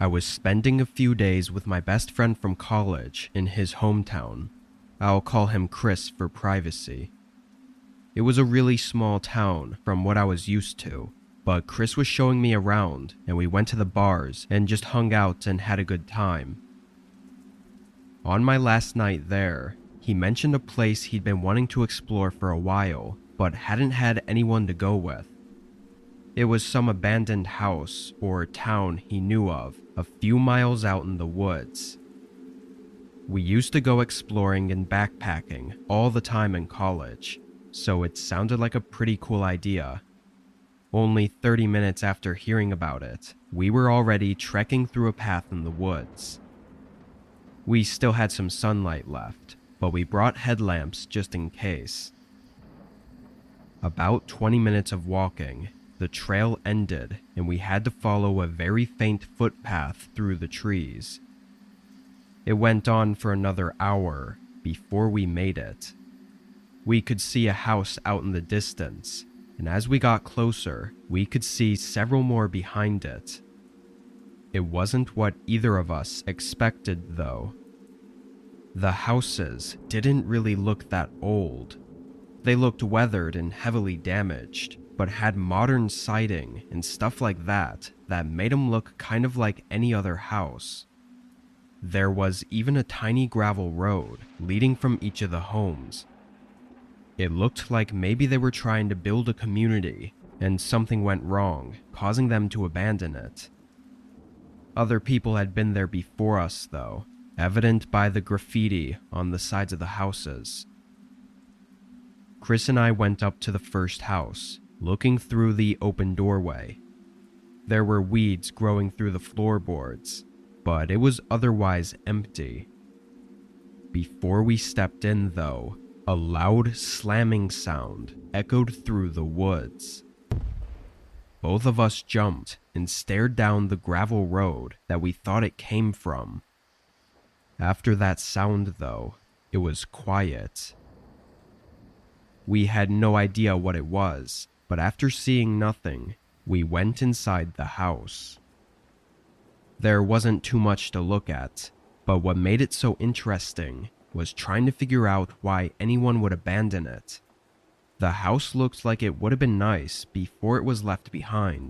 I was spending a few days with my best friend from college in his hometown. I'll call him Chris for privacy. It was a really small town from what I was used to, but Chris was showing me around and we went to the bars and just hung out and had a good time. On my last night there, he mentioned a place he'd been wanting to explore for a while, but hadn't had anyone to go with. It was some abandoned house or town he knew of, a few miles out in the woods. We used to go exploring and backpacking all the time in college, so it sounded like a pretty cool idea. Only 30 minutes after hearing about it, we were already trekking through a path in the woods. We still had some sunlight left, but we brought headlamps just in case. About 20 minutes of walking, the trail ended and we had to follow a very faint footpath through the trees. It went on for another hour before we made it. We could see a house out in the distance, and as we got closer, we could see several more behind it. It wasn't what either of us expected, though. The houses didn't really look that old. They looked weathered and heavily damaged, but had modern siding and stuff like that made them look kind of like any other house. There was even a tiny gravel road leading from each of the homes. It looked like maybe they were trying to build a community and something went wrong, causing them to abandon it. Other people had been there before us, though, evident by the graffiti on the sides of the houses. Chris and I went up to the first house, looking through the open doorway. There were weeds growing through the floorboards, but it was otherwise empty. Before we stepped in, though, a loud slamming sound echoed through the woods. Both of us jumped and stared down the gravel road that we thought it came from. After that sound, though, it was quiet. We had no idea what it was, but after seeing nothing, we went inside the house. There wasn't too much to look at, but what made it so interesting was trying to figure out why anyone would abandon it. The house looked like it would have been nice before it was left behind.